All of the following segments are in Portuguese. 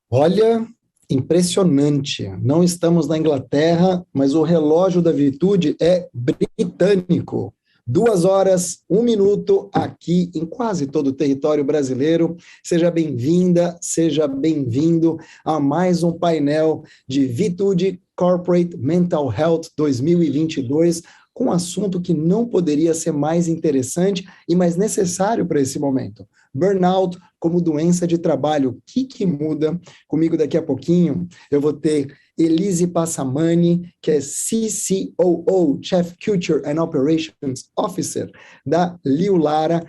Olha, impressionante. Não estamos na Inglaterra, mas o relógio da virtude é britânico. 2 horas, 1 minuto, aqui em quase todo o território brasileiro. Seja bem-vinda, seja bem-vindo a mais um painel de Vitude Corporate Mental Health 2022, com um assunto que não poderia ser mais interessante e mais necessário para esse momento. Burnout como doença de trabalho. O que muda? Comigo daqui a pouquinho eu vou ter Elise Passamani, que é CCOO, Chief Culture and Operations Officer da Liu Lara,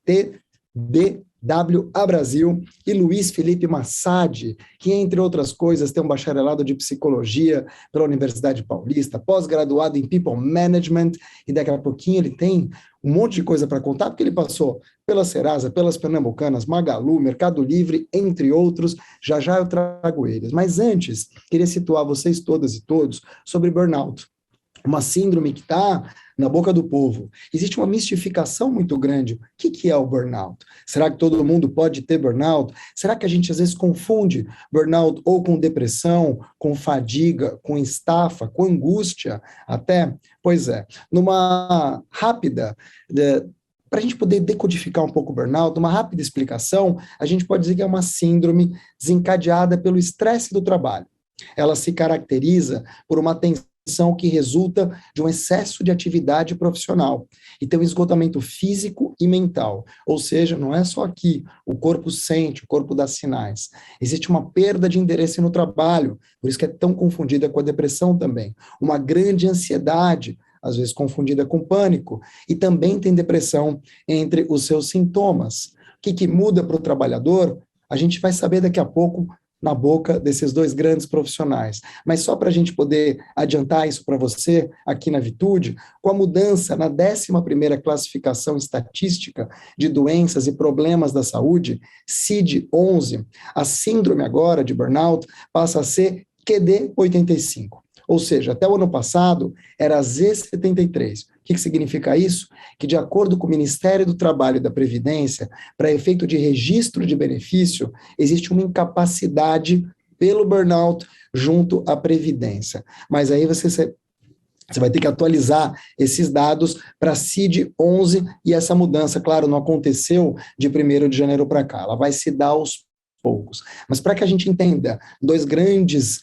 TBWA Brasil, e Luiz Felipe Massad, que, entre outras coisas, tem um bacharelado de psicologia pela Universidade Paulista, pós-graduado em People Management, e daqui a pouquinho ele tem um monte de coisa para contar, porque ele passou pela Serasa, pelas Pernambucanas, Magalu, Mercado Livre, entre outros. Já já eu trago eles. Mas antes, queria situar vocês todas e todos sobre burnout. Uma síndrome que está na boca do povo. Existe uma mistificação muito grande. O que é o burnout? Será que todo mundo pode ter burnout? Será que a gente às vezes confunde burnout ou com depressão, com fadiga, com estafa, com angústia até? Pois é, numa rápida... para a gente poder decodificar um pouco o burnout, uma rápida explicação, a gente pode dizer que é uma síndrome desencadeada pelo estresse do trabalho. Ela se caracteriza por uma tensão que resulta de um excesso de atividade profissional e tem um esgotamento físico e mental, ou seja, não é só aqui, o corpo sente, o corpo dá sinais. Existe uma perda de interesse no trabalho, por isso que é tão confundida com a depressão também, uma grande ansiedade, às vezes confundida com pânico, e também tem depressão entre os seus sintomas. O que muda para o trabalhador? A gente vai saber daqui a pouco na boca desses dois grandes profissionais. Mas só para a gente poder adiantar isso para você, aqui na Vitude, com a mudança na 11ª classificação estatística de doenças e problemas da saúde, CID-11, a síndrome agora de burnout passa a ser QD85. Ou seja, até o ano passado era Z73. O que significa isso? Que, de acordo com o Ministério do Trabalho e da Previdência, para efeito de registro de benefício, existe uma incapacidade pelo burnout junto à Previdência. Mas aí você vai ter que atualizar esses dados para CID-11 e essa mudança, claro, não aconteceu de 1º de janeiro para cá, ela vai se dar aos poucos. Mas para que a gente entenda dois grandes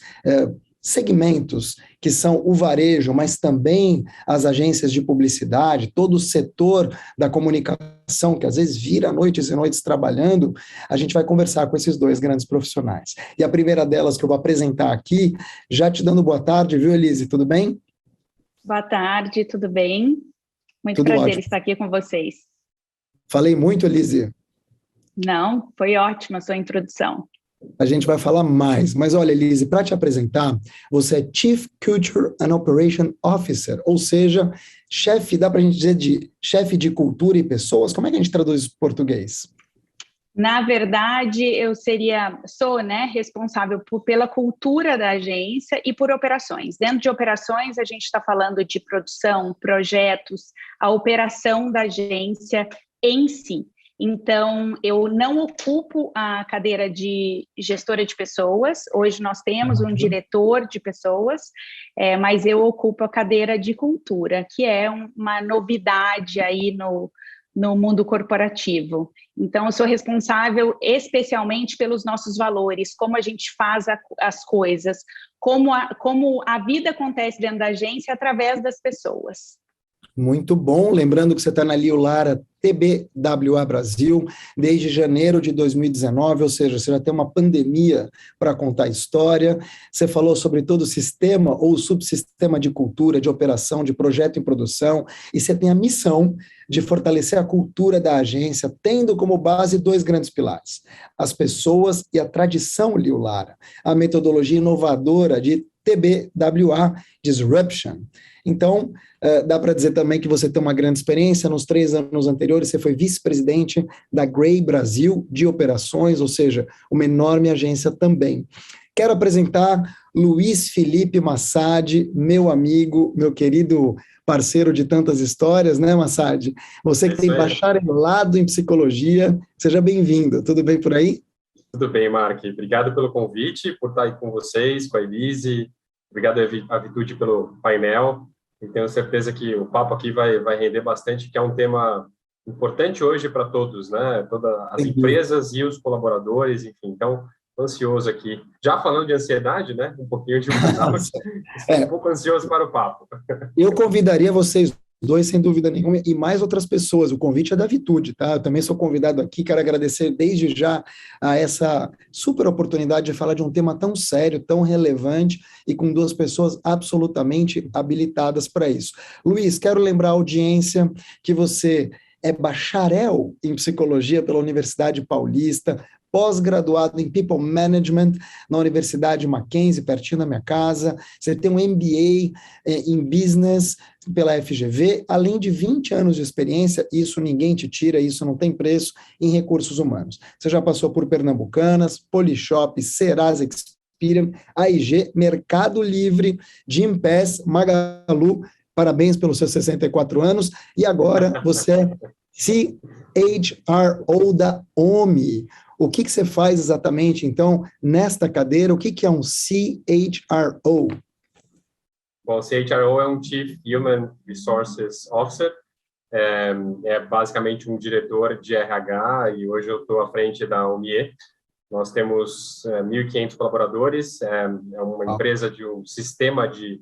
segmentos que são o varejo, mas também as agências de publicidade, todo o setor da comunicação, que às vezes vira noites e noites trabalhando, a gente vai conversar com esses dois grandes profissionais. E a primeira delas que eu vou apresentar aqui, já te dando boa tarde, viu, Elise? Tudo bem? Boa tarde, tudo bem? Muito tudo prazer ótimo. estar aqui com vocês. Falei muito, Elise? Não, foi ótima a sua introdução. A gente vai falar mais. Mas olha, Elise, para te apresentar, você é Chief Culture and Operation Officer, ou seja, chefe, dá para a gente dizer de chefe de cultura e pessoas? Como é que a gente traduz em português? Na verdade, eu sou responsável pela cultura da agência e por operações. Dentro de operações, a gente está falando de produção, projetos, a operação da agência em si. Então, eu não ocupo a cadeira de gestora de pessoas. Hoje nós temos um diretor de pessoas, mas eu ocupo a cadeira de cultura, que é uma novidade aí no mundo corporativo. Então, eu sou responsável especialmente pelos nossos valores, como a gente faz as coisas, como a vida acontece dentro da agência através das pessoas. Muito bom, lembrando que você está na Liu Lara TBWA Brasil desde janeiro de 2019, ou seja, você já tem uma pandemia para contar a história. Você falou sobre todo o sistema ou subsistema de cultura, de operação, de projeto em produção, e você tem a missão de fortalecer a cultura da agência, tendo como base dois grandes pilares: as pessoas e a tradição Liu Lara, a metodologia inovadora de TBWA, Disruption. Então, dá para dizer também que você tem uma grande experiência. Nos 3 anos anteriores, você foi vice-presidente da Grey Brasil de operações, ou seja, uma enorme agência também. Quero apresentar Luiz Felipe Massad, meu amigo, meu querido parceiro de tantas histórias, né, Massad? Você que tem bacharelado em psicologia, seja bem-vindo. Tudo bem por aí? Tudo bem, Mark. Obrigado pelo convite, por estar aí com vocês, com a Elise. Obrigado à Vitude pelo painel. E tenho certeza que o papo aqui vai render bastante, que é um tema importante hoje para todos, né? Todas as empresas e os colaboradores, enfim. Então, estou ansioso aqui. Já falando de ansiedade, né? Um pouquinho de burnout. Estou um pouco ansioso para o papo. Eu convidaria vocês dois, sem dúvida nenhuma, e mais outras pessoas. O convite é da Vitude, tá? Eu também sou convidado aqui, quero agradecer desde já a essa super oportunidade de falar de um tema tão sério, tão relevante, e com duas pessoas absolutamente habilitadas para isso. Luiz, quero lembrar a audiência que você é bacharel em psicologia pela Universidade Paulista, pós-graduado em People Management na Universidade Mackenzie, pertinho da minha casa. Você tem um MBA em Business pela FGV, além de 20 anos de experiência, isso ninguém te tira, isso não tem preço, em recursos humanos. Você já passou por Pernambucanas, Polishop, Serasa Experian, AIG, Mercado Livre, Gympass, Magalu. Parabéns pelos seus 64 anos. E agora você é CHRO da OMI. O que você faz exatamente, então, nesta cadeira? O que é um CHRO? Bom, o CHRO é um Chief Human Resources Officer, é basicamente um diretor de RH, e hoje eu estou à frente da OMIE. Nós temos 1.500 colaboradores, é uma empresa de um sistema de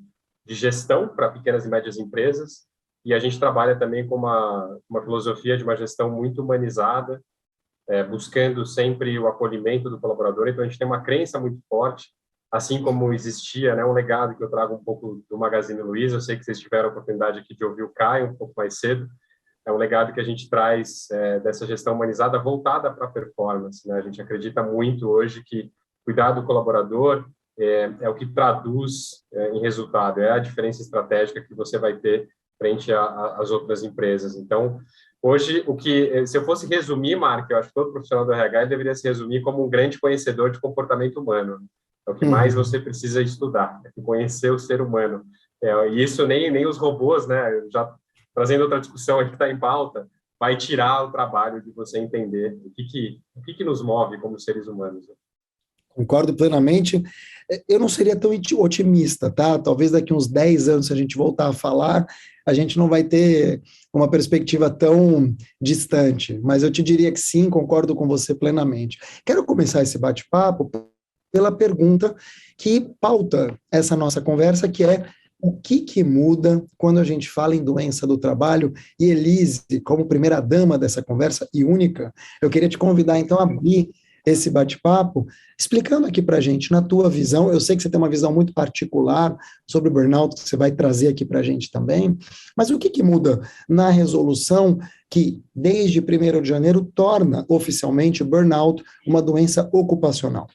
gestão para pequenas e médias empresas, e a gente trabalha também com uma filosofia de uma gestão muito humanizada, buscando sempre o acolhimento do colaborador. Então, a gente tem uma crença muito forte, assim como existia, né, um legado que eu trago um pouco do Magazine Luiza. Eu sei que vocês tiveram a oportunidade aqui de ouvir o Caio um pouco mais cedo. É um legado que a gente traz dessa gestão humanizada voltada para a performance, né? A gente acredita muito hoje que cuidar do colaborador é o que traduz em resultado, é a diferença estratégica que você vai ter frente às outras empresas. Então, hoje, se eu fosse resumir, Mark, eu acho que todo profissional do RH deveria se resumir como um grande conhecedor de comportamento humano. É o que mais você precisa estudar, é conhecer o ser humano. E isso nem os robôs, né? Já trazendo outra discussão aqui que está em pauta, vai tirar o trabalho de você entender o que nos move como seres humanos. Concordo plenamente. Eu não seria tão otimista, tá? Talvez daqui uns 10 anos, se a gente voltar a falar, a gente não vai ter uma perspectiva tão distante, mas eu te diria que sim, concordo com você plenamente. Quero começar esse bate-papo pela pergunta que pauta essa nossa conversa, que é o que muda quando a gente fala em doença do trabalho? E Elise, como primeira dama dessa conversa e única, eu queria te convidar então a abrir esse bate-papo, explicando aqui para a gente, na tua visão, eu sei que você tem uma visão muito particular sobre o burnout, que você vai trazer aqui para a gente também, mas o que muda na resolução que, desde 1º de janeiro, torna oficialmente o burnout uma doença ocupacional?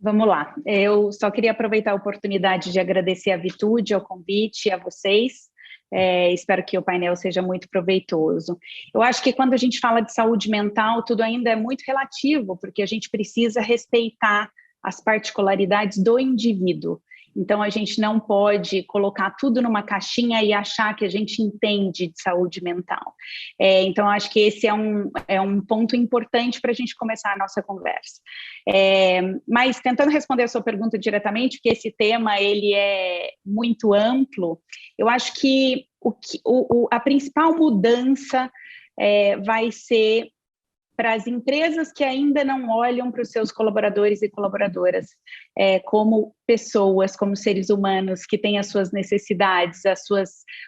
Vamos lá, eu só queria aproveitar a oportunidade de agradecer a Vitude, ao convite, a vocês. Espero que o painel seja muito proveitoso. Eu acho que quando a gente fala de saúde mental, tudo ainda é muito relativo, porque a gente precisa respeitar as particularidades do indivíduo. Então, a gente não pode colocar tudo numa caixinha e achar que a gente entende de saúde mental. Então, acho que esse é um ponto importante para a gente começar a nossa conversa. Mas, tentando responder a sua pergunta diretamente, porque esse tema ele é muito amplo, eu acho que a principal mudança vai ser para as empresas que ainda não olham para os seus colaboradores e colaboradoras como pessoas, como seres humanos que têm as suas necessidades,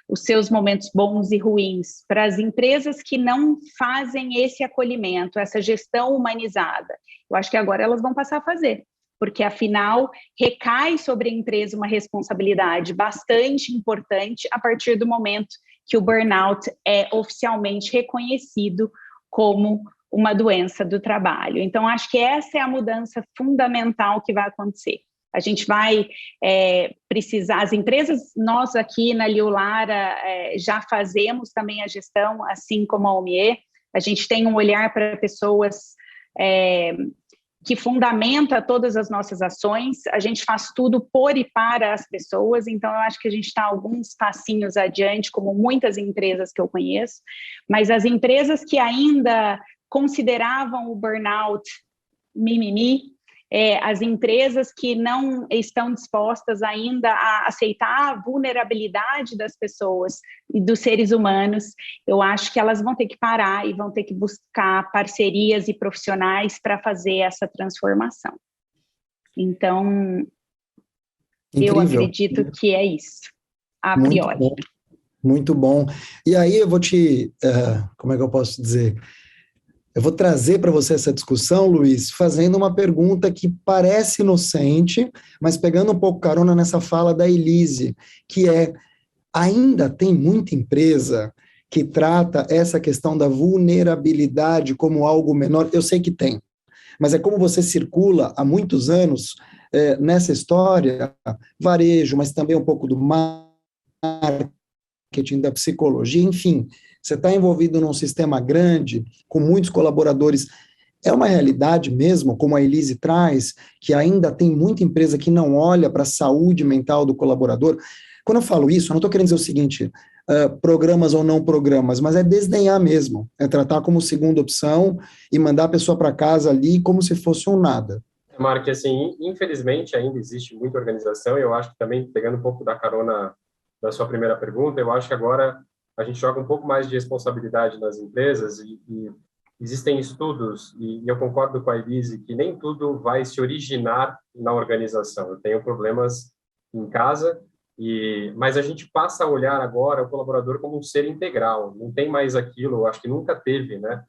os seus momentos bons e ruins, para as empresas que não fazem esse acolhimento, essa gestão humanizada. Eu acho que agora elas vão passar a fazer, porque afinal recai sobre a empresa uma responsabilidade bastante importante a partir do momento que o burnout é oficialmente reconhecido como uma doença do trabalho. Então, acho que essa é a mudança fundamental que vai acontecer. A gente vai precisar, as empresas, nós aqui na Liulara já fazemos também a gestão, assim como a OMIE, a gente tem um olhar para pessoas que fundamenta todas as nossas ações, a gente faz tudo por e para as pessoas, então eu acho que a gente está alguns passinhos adiante, como muitas empresas que eu conheço, mas as empresas que ainda consideravam o burnout mimimi, as empresas que não estão dispostas ainda a aceitar a vulnerabilidade das pessoas e dos seres humanos, eu acho que elas vão ter que parar e vão ter que buscar parcerias e profissionais para fazer essa transformação. Então, Incrível. Eu acredito que é isso, a priori. Muito bom. Muito bom. E aí eu vou como é que eu posso dizer? Eu vou trazer para você essa discussão, Luiz, fazendo uma pergunta que parece inocente, mas pegando um pouco carona nessa fala da Elise, que ainda tem muita empresa que trata essa questão da vulnerabilidade como algo menor. Eu sei que tem, mas é como você circula há muitos anos nessa história, varejo, mas também um pouco do marketing, da psicologia, enfim, você está envolvido num sistema grande, com muitos colaboradores. É uma realidade mesmo, como a Elise traz, que ainda tem muita empresa que não olha para a saúde mental do colaborador. Quando eu falo isso, eu não estou querendo dizer o seguinte, programas ou não programas, mas é desdenhar mesmo, é tratar como segunda opção e mandar a pessoa para casa ali como se fosse um nada. Mark, assim, infelizmente ainda existe muita organização, e eu acho que também, pegando um pouco da carona da sua primeira pergunta, eu acho que agora a gente joga um pouco mais de responsabilidade nas empresas e existem estudos, e eu concordo com a Elise, que nem tudo vai se originar na organização. Eu tenho problemas em casa, mas a gente passa a olhar agora o colaborador como um ser integral. Não tem mais aquilo, acho que nunca teve, né?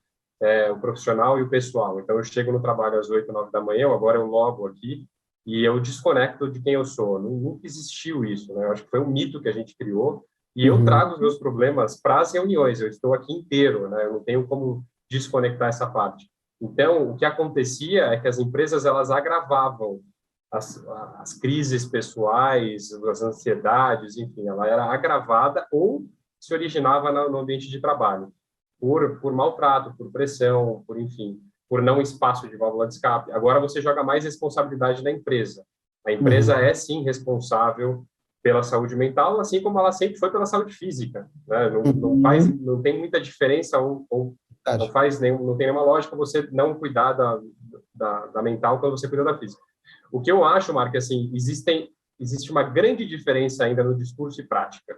O profissional e o pessoal. Então, eu chego no trabalho às 8, 9 da manhã, agora eu logo aqui, e eu desconecto de quem eu sou. Nunca existiu isso, né? Eu acho que foi um mito que a gente criou, e eu trago os meus problemas para as reuniões, eu estou aqui inteiro, né? Eu não tenho como desconectar essa parte. Então, o que acontecia é que as empresas, elas agravavam as crises pessoais, as ansiedades, enfim, ela era agravada ou se originava no ambiente de trabalho, por maltrato, por pressão, enfim, por não espaço de válvula de escape. Agora você joga mais responsabilidade na empresa. A empresa é, sim, responsável pela saúde mental, assim como ela sempre foi pela saúde física, né? Não tem muita diferença ou não tem nenhuma lógica você não cuidar da mental quando você cuida da física. O que eu acho, Marco, assim, existe uma grande diferença ainda no discurso e prática.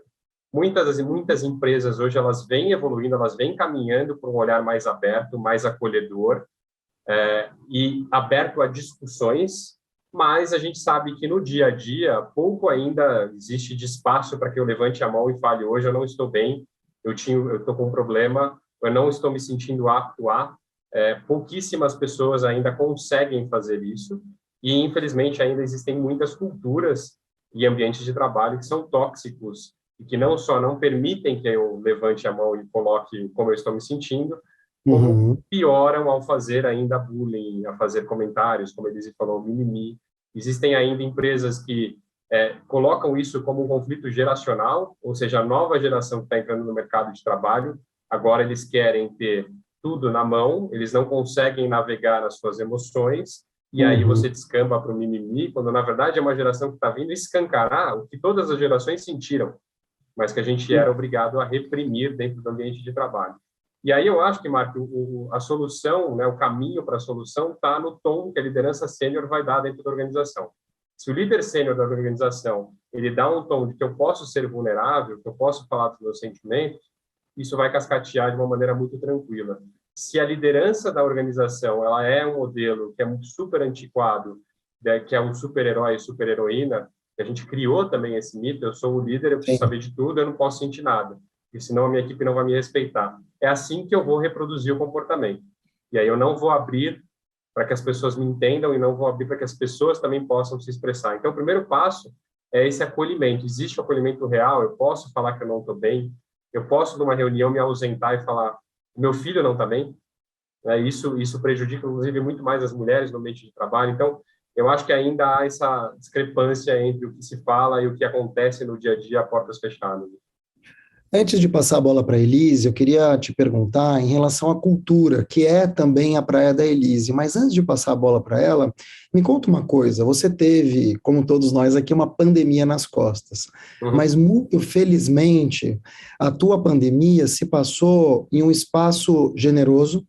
Muitas empresas hoje, elas vêm evoluindo, elas vêm caminhando por um olhar mais aberto, mais acolhedor, e aberto a discussões, mas a gente sabe que no dia a dia, pouco ainda existe de espaço para que eu levante a mão e fale, hoje eu não estou bem, eu estou com um problema, eu não estou me sentindo apto a. Pouquíssimas pessoas ainda conseguem fazer isso, e infelizmente ainda existem muitas culturas e ambientes de trabalho que são tóxicos, e que não só não permitem que eu levante a mão e coloque como eu estou me sentindo, como pioram ao fazer ainda bullying, a fazer comentários, como ele falou, mimimi. Existem ainda empresas que colocam isso como um conflito geracional, ou seja, a nova geração que está entrando no mercado de trabalho, agora eles querem ter tudo na mão, eles não conseguem navegar nas suas emoções, e aí você descamba para o mimimi, quando na verdade é uma geração que está vindo escancarar o que todas as gerações sentiram, mas que a gente era obrigado a reprimir dentro do ambiente de trabalho. E aí eu acho que, Marco, a solução, né, o caminho para a solução está no tom que a liderança sênior vai dar dentro da organização. Se o líder sênior da organização ele dá um tom de que eu posso ser vulnerável, que eu posso falar dos meus sentimentos, isso vai cascatear de uma maneira muito tranquila. Se a liderança da organização ela é um modelo que é super antiquado, né, que é um super-herói e super-heroína, que a gente criou também esse mito, eu sou o líder, eu preciso saber de tudo, eu não posso sentir nada, porque senão a minha equipe não vai me respeitar. É assim que eu vou reproduzir o comportamento. E aí eu não vou abrir para que as pessoas me entendam e não vou abrir para que as pessoas também possam se expressar. Então, o primeiro passo é esse acolhimento. Existe o acolhimento real, eu posso falar que eu não estou bem, eu posso, numa reunião, me ausentar e falar meu filho não está bem. Isso prejudica, inclusive, muito mais as mulheres no ambiente de trabalho. Então, eu acho que ainda há essa discrepância entre o que se fala e o que acontece no dia a dia a portas fechadas. Antes de passar a bola para a Elise, eu queria te perguntar em relação à cultura, que é também a praia da Elise. Mas antes de passar a bola para ela, me conta uma coisa. Você teve, como todos nós aqui, uma pandemia nas costas. Mas, muito felizmente, a tua pandemia se passou em um espaço generoso,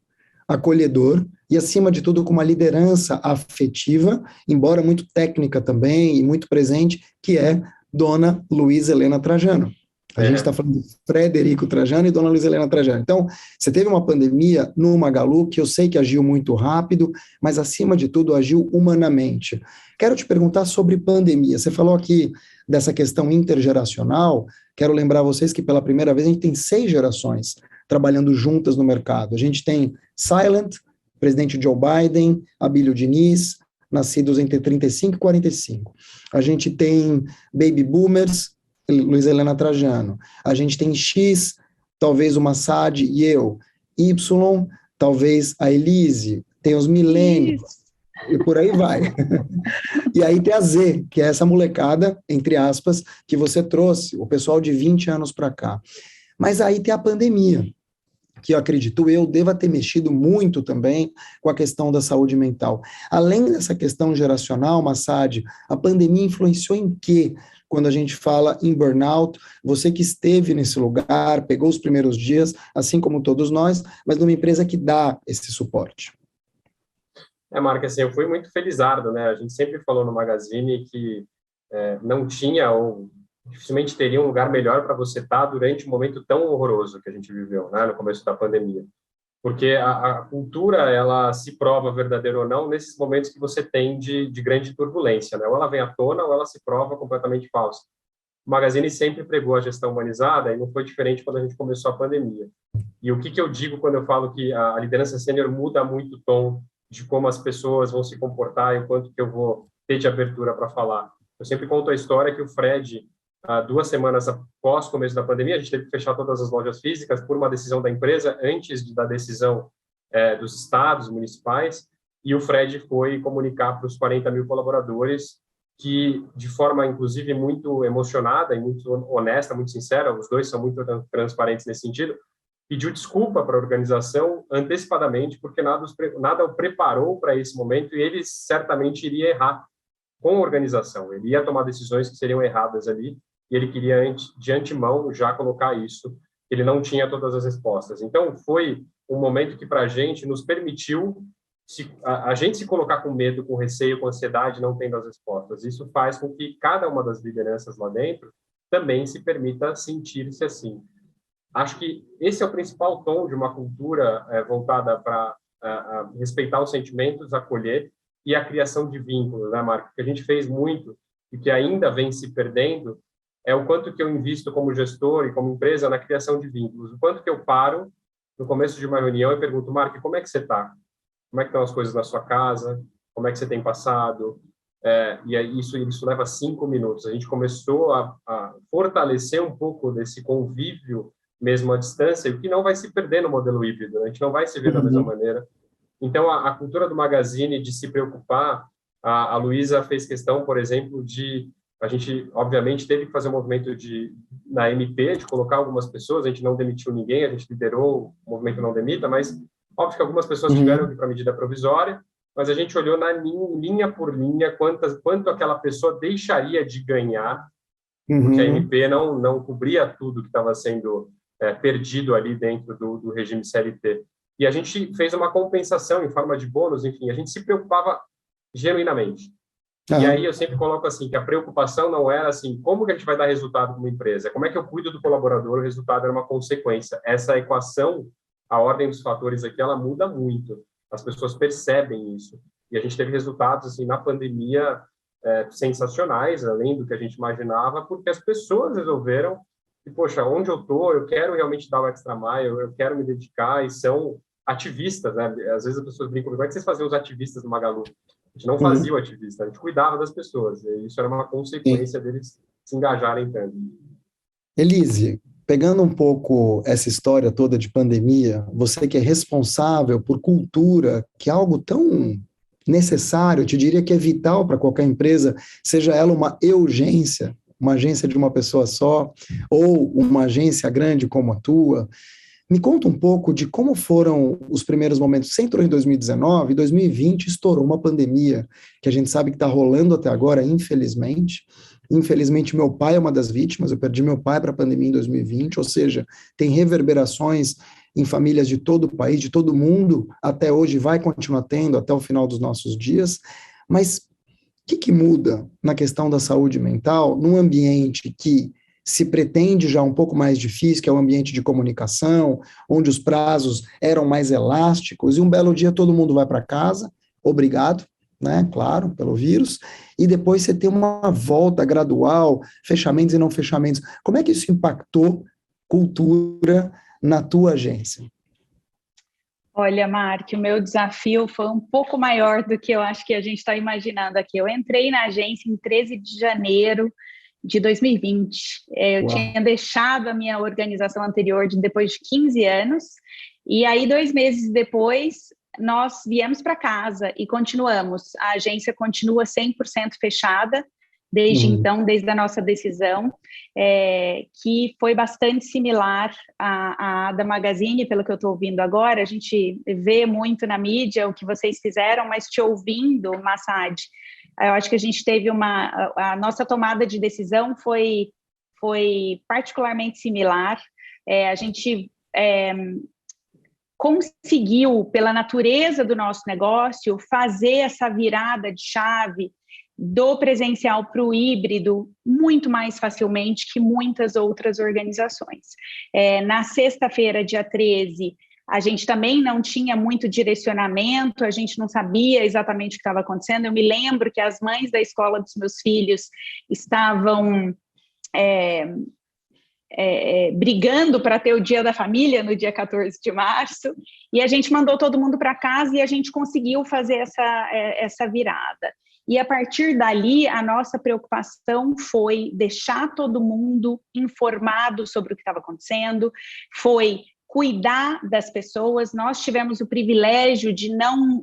acolhedor, e, acima de tudo, com uma liderança afetiva, embora muito técnica também e muito presente, que é Dona Luísa Helena Trajano. A gente está falando de Frederico Trajano e Dona Luísa Helena Trajano. Então, você teve uma pandemia no Magalu, que eu sei que agiu muito rápido, mas, acima de tudo, agiu humanamente. Quero te perguntar sobre pandemia. Você falou aqui dessa questão intergeracional. Quero lembrar vocês que, pela primeira vez, a gente tem 6 gerações trabalhando juntas no mercado. A gente tem Silent, presidente Joe Biden, Abílio Diniz, nascidos entre 35 e 45. A gente tem Baby Boomers, Luísa Helena Trajano. A gente tem X, talvez o Massad e eu. Y, talvez a Elise. Tem os milênios. E por aí vai. E aí tem a Z, que é essa molecada, entre aspas, que você trouxe, o pessoal de 20 anos para cá. Mas aí tem a pandemia, que eu acredito deva ter mexido muito também com a questão da saúde mental. Além dessa questão geracional, Massad, a pandemia influenciou em quê? Quando a gente fala em burnout, você que esteve nesse lugar, pegou os primeiros dias, assim como todos nós, mas numa empresa que dá esse suporte. Marca, assim, eu fui muito felizardo, né? A gente sempre falou no Magazine que não tinha ou dificilmente teria um lugar melhor para você estar durante um momento tão horroroso que a gente viveu, né, no começo da pandemia. Porque a cultura, ela se prova verdadeira ou não nesses momentos que você tem de grande turbulência, né? Ou ela vem à tona ou ela se prova completamente falsa. O Magazine sempre pregou a gestão humanizada e não foi diferente quando a gente começou a pandemia. E o que eu digo quando eu falo que a liderança sênior muda muito o tom de como as pessoas vão se comportar e o quanto que eu vou ter de abertura para falar. Eu sempre conto a história que o Fred, 2 semanas após o começo da pandemia, a gente teve que fechar todas as lojas físicas por uma decisão da empresa, antes da decisão dos estados municipais, e o Fred foi comunicar para os 40 mil colaboradores que, de forma, inclusive, muito emocionada e muito honesta, muito sincera, os dois são muito transparentes nesse sentido, pediu desculpa para a organização antecipadamente, porque nada o preparou para esse momento e ele certamente iria errar com a organização. Ele ia tomar decisões que seriam erradas ali, e ele queria, de antemão, já colocar isso. Ele não tinha todas as respostas. Então, foi um momento que, para a gente, nos permitiu a gente se colocar com medo, com receio, com ansiedade, não tendo as respostas. Isso faz com que cada uma das lideranças lá dentro também se permita sentir-se assim. Acho que esse é o principal tom de uma cultura voltada para respeitar os sentimentos, acolher, e a criação de vínculos, né, Marco? Que a gente fez muito e que ainda vem se perdendo é o quanto que eu invisto como gestor e como empresa na criação de vínculos. O quanto que eu paro no começo de uma reunião e pergunto, Marco, como é que você está? Como é que estão as coisas na sua casa? Como é que você tem passado? E aí isso leva 5 minutos. A gente começou a fortalecer um pouco desse convívio mesmo à distância, o que não vai se perder no modelo híbrido, né? A gente não vai se ver da mesma maneira. Então, a cultura do Magazine de se preocupar, a Luísa fez questão, por exemplo, a gente, obviamente, teve que fazer um movimento na MP, de colocar algumas pessoas, a gente não demitiu ninguém, a gente liderou o movimento Não Demita, mas, óbvio que algumas pessoas tiveram que ir para a medida provisória, mas a gente olhou linha por linha quanto aquela pessoa deixaria de ganhar, porque a MP não cobria tudo que estava sendo perdido ali dentro do regime CLT. E a gente fez uma compensação em forma de bônus, enfim, a gente se preocupava genuinamente. E aí eu sempre coloco assim, que a preocupação não era assim, como que a gente vai dar resultado como empresa? Como é que eu cuido do colaborador? O resultado era uma consequência. Essa equação, a ordem dos fatores aqui, ela muda muito. As pessoas percebem isso. E a gente teve resultados, assim, na pandemia sensacionais, além do que a gente imaginava, porque as pessoas resolveram que, poxa, onde eu estou, eu quero realmente dar o extra mile, eu quero me dedicar, e são ativistas, né? Às vezes as pessoas brincam, como é que vocês faziam os ativistas no Magalu? A gente não fazia o ativista, a gente cuidava das pessoas, e isso era uma consequência deles se engajarem tanto. Elise, pegando um pouco essa história toda de pandemia, você que é responsável por cultura, que é algo tão necessário, eu te diria que é vital para qualquer empresa, seja ela uma urgência, uma agência de uma pessoa só, ou uma agência grande como a tua. Me conta um pouco de como foram os primeiros momentos. Você entrou em 2019, 2020 estourou uma pandemia, que a gente sabe que está rolando até agora, infelizmente. Infelizmente, meu pai é uma das vítimas, eu perdi meu pai para a pandemia em 2020, ou seja, tem reverberações em famílias de todo o país, de todo o mundo, até hoje vai continuar tendo, até o final dos nossos dias, mas o que muda na questão da saúde mental num ambiente que se pretende já um pouco mais difícil, que é o ambiente de comunicação, onde os prazos eram mais elásticos, e um belo dia todo mundo vai para casa, obrigado, né, claro, pelo vírus, e depois você tem uma volta gradual, fechamentos e não fechamentos. Como é que isso impactou cultura na tua agência? Olha, Mark, o meu desafio foi um pouco maior do que eu acho que a gente está imaginando aqui. Eu entrei na agência em 13 de janeiro de 2020. Eu tinha deixado a minha organização anterior depois de 15 anos, e aí 2 meses depois nós viemos para casa e continuamos. A agência continua 100% fechada, desde então, desde a nossa decisão, que foi bastante similar à da Magazine, pelo que eu estou ouvindo agora. A gente vê muito na mídia o que vocês fizeram, mas te ouvindo, Massad, eu acho que a gente teve a nossa tomada de decisão foi particularmente similar. A gente conseguiu, pela natureza do nosso negócio, fazer essa virada de chave do presencial para o híbrido muito mais facilmente que muitas outras organizações. Na sexta-feira, dia 13, a gente também não tinha muito direcionamento, a gente não sabia exatamente o que estava acontecendo. Eu me lembro que as mães da escola dos meus filhos estavam brigando para ter o Dia da Família no dia 14 de março, e a gente mandou todo mundo para casa e a gente conseguiu fazer essa virada. E a partir dali, a nossa preocupação foi deixar todo mundo informado sobre o que estava acontecendo, foi cuidar das pessoas. Nós tivemos o privilégio de não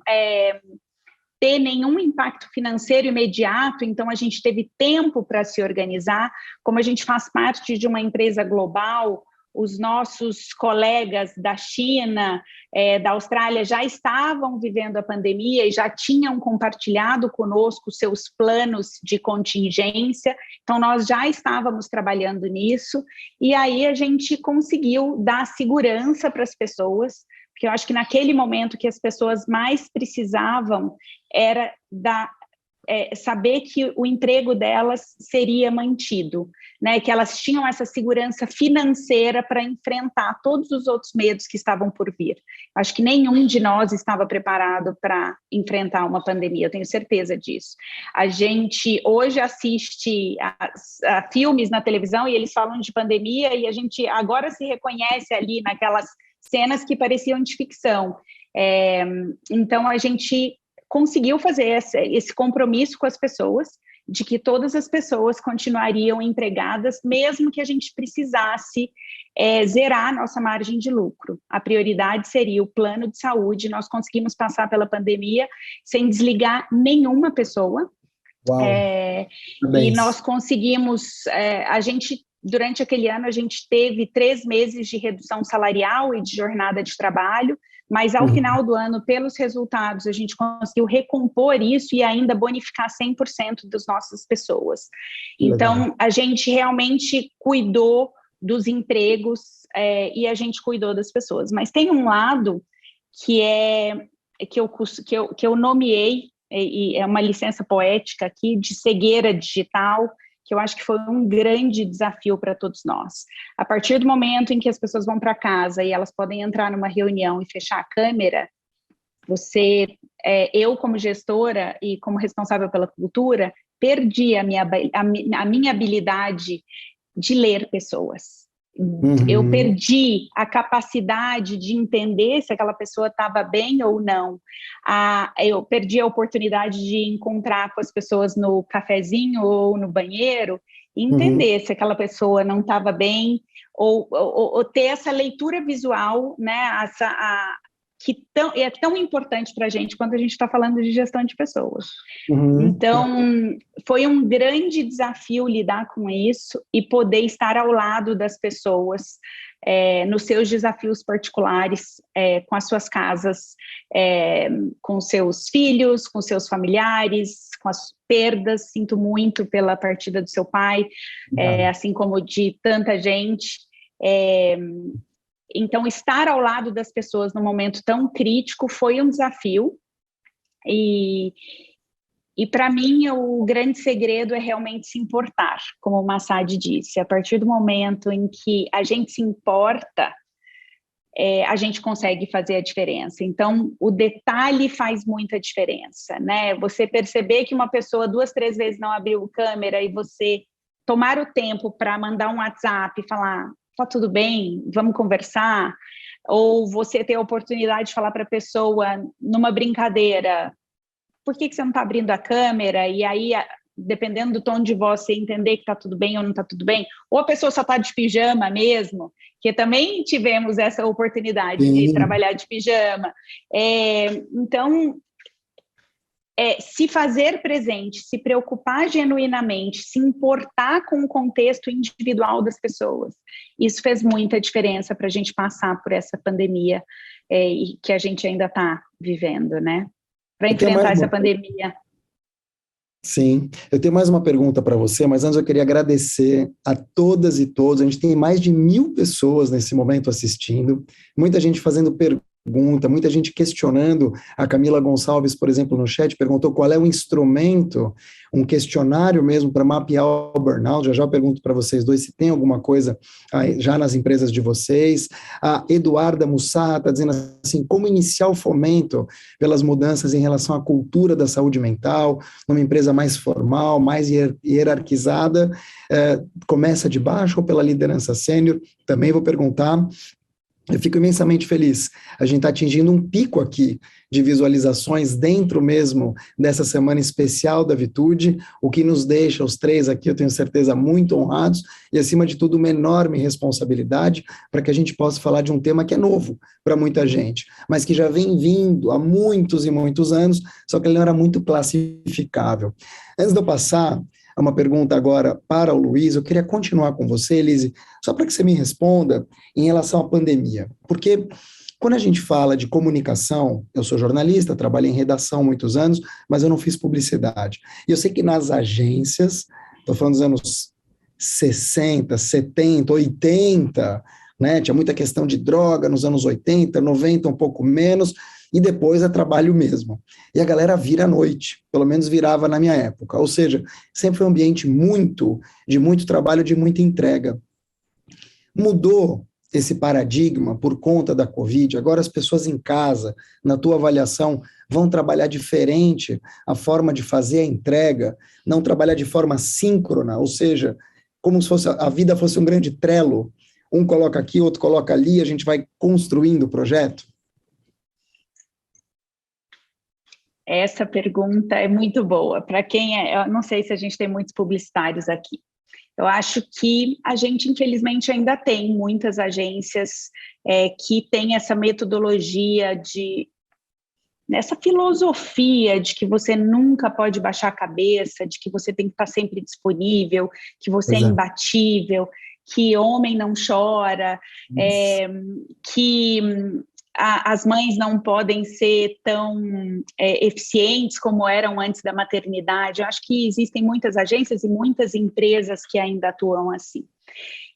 ter nenhum impacto financeiro imediato, então a gente teve tempo para se organizar. Como a gente faz parte de uma empresa global, os nossos colegas da China, da Austrália, já estavam vivendo a pandemia e já tinham compartilhado conosco seus planos de contingência, então nós já estávamos trabalhando nisso, e aí a gente conseguiu dar segurança para as pessoas, porque eu acho que naquele momento que as pessoas mais precisavam era saber que o emprego delas seria mantido, né? Que elas tinham essa segurança financeira para enfrentar todos os outros medos que estavam por vir. Acho que nenhum de nós estava preparado para enfrentar uma pandemia, eu tenho certeza disso. A gente hoje assiste a filmes na televisão e eles falam de pandemia e a gente agora se reconhece ali naquelas cenas que pareciam de ficção. Então, a gente conseguiu fazer esse compromisso com as pessoas, de que todas as pessoas continuariam empregadas, mesmo que a gente precisasse zerar a nossa margem de lucro. A prioridade seria o plano de saúde. Nós conseguimos passar pela pandemia sem desligar nenhuma pessoa. E nós conseguimos, durante aquele ano, a gente teve 3 meses de redução salarial e de jornada de trabalho, mas ao final do ano, pelos resultados, a gente conseguiu recompor isso e ainda bonificar 100% das nossas pessoas. Então, a gente realmente cuidou dos empregos e a gente cuidou das pessoas. Mas tem um lado que eu nomeei, e é uma licença poética aqui, de cegueira digital, que eu acho que foi um grande desafio para todos nós. A partir do momento em que as pessoas vão para casa e elas podem entrar numa reunião e fechar a câmera, eu como gestora e como responsável pela cultura, perdi a minha habilidade de ler pessoas. Eu perdi a capacidade de entender se aquela pessoa estava bem ou não. Eu perdi a oportunidade de encontrar com as pessoas no cafezinho ou no banheiro e entender se aquela pessoa não estava bem, ou ter essa leitura visual, né, que é tão importante para a gente quando a gente está falando de gestão de pessoas. Então, foi um grande desafio lidar com isso e poder estar ao lado das pessoas nos seus desafios particulares, com as suas casas, com seus filhos, com seus familiares, com as perdas. Sinto muito pela partida do seu pai, assim como de tanta gente. Então, estar ao lado das pessoas num momento tão crítico foi um desafio. E para mim, o grande segredo é realmente se importar, como o Massad disse. A partir do momento em que a gente se importa, a gente consegue fazer a diferença. Então, o detalhe faz muita diferença, né? Você perceber que uma pessoa 2, 3 vezes não abriu câmera e você tomar o tempo para mandar um WhatsApp e falar, tá tudo bem, vamos conversar, ou você ter a oportunidade de falar para a pessoa numa brincadeira, por que você não está abrindo a câmera? E aí, dependendo do tom de voz, você entender que está tudo bem ou não está tudo bem, ou a pessoa só está de pijama mesmo, que também tivemos essa oportunidade de trabalhar de pijama. Então, se fazer presente, se preocupar genuinamente, se importar com o contexto individual das pessoas, isso fez muita diferença para a gente passar por essa pandemia e que a gente ainda está vivendo, né? Para enfrentar essa pandemia. Sim, eu tenho mais uma pergunta para você, mas antes eu queria agradecer a todas e todos. A gente tem mais de 1.000 pessoas nesse momento assistindo, muita gente fazendo pergunta, muita gente questionando. A Camila Gonçalves, por exemplo, no chat, perguntou qual é o instrumento, um questionário mesmo para mapear o burnout. Já eu pergunto para vocês dois se tem alguma coisa já nas empresas de vocês. A Eduarda Mussarra está dizendo assim, como iniciar o fomento pelas mudanças em relação à cultura da saúde mental, numa empresa mais formal, mais hierarquizada, começa de baixo ou pela liderança sênior? Também vou perguntar. Eu fico imensamente feliz. A gente está atingindo um pico aqui de visualizações dentro mesmo dessa semana especial da Vitude, o que nos deixa, os três aqui, eu tenho certeza, muito honrados e, acima de tudo, uma enorme responsabilidade para que a gente possa falar de um tema que é novo para muita gente, mas que já vem vindo há muitos e muitos anos, só que ele não era muito classificável. Antes de eu passar uma pergunta agora para o Luiz, eu queria continuar com você, Elise, só para que você me responda em relação à pandemia, porque quando a gente fala de comunicação, eu sou jornalista, trabalhei em redação há muitos anos, mas eu não fiz publicidade, e eu sei que nas agências, estou falando dos anos 60, 70, 80, né, tinha muita questão de droga nos anos 80, 90, um pouco menos, e depois é trabalho mesmo. E a galera vira à noite, pelo menos virava na minha época, ou seja, sempre foi um ambiente de muito trabalho, de muita entrega. Mudou esse paradigma por conta da Covid, agora as pessoas em casa, na tua avaliação, vão trabalhar diferente a forma de fazer a entrega, não trabalhar de forma síncrona, ou seja, como se fosse, a vida fosse um grande Trello, um coloca aqui, outro coloca ali, a gente vai construindo o projeto? Essa pergunta é muito boa. Para quem eu não sei se a gente tem muitos publicitários aqui. Eu acho que a gente, infelizmente, ainda tem muitas agências que têm essa metodologia nessa filosofia de que você nunca pode baixar a cabeça, de que você tem que estar sempre disponível, que você é imbatível, que homem não chora, que as mães não podem ser tão eficientes como eram antes da maternidade. Eu acho que existem muitas agências e muitas empresas que ainda atuam assim.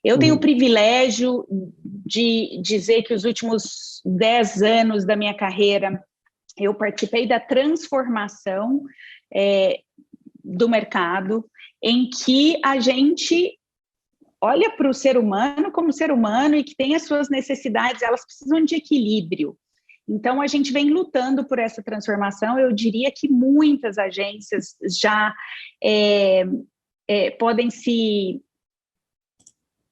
Eu tenho o privilégio de dizer que os últimos 10 anos da minha carreira, eu participei da transformação do mercado, em que a gente olha para o ser humano como ser humano e que tem as suas necessidades, elas precisam de equilíbrio. Então, a gente vem lutando por essa transformação. Eu diria que muitas agências já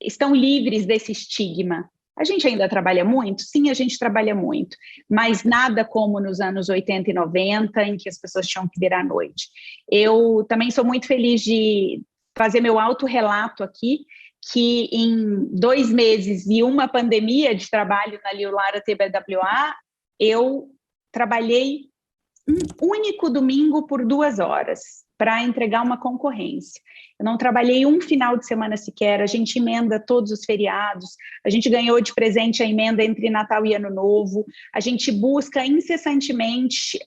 estão livres desse estigma. A gente ainda trabalha muito? Sim, a gente trabalha muito, mas nada como nos anos 80 e 90, em que as pessoas tinham que vir à noite. Eu também sou muito feliz de fazer meu autorrelato aqui, que em 2 meses e uma pandemia de trabalho na Liulara TBWA, eu trabalhei um único domingo por 2 horas para entregar uma concorrência. Eu não trabalhei um final de semana sequer, a gente emenda todos os feriados, a gente ganhou de presente a emenda entre Natal e Ano Novo, a gente busca incessantemente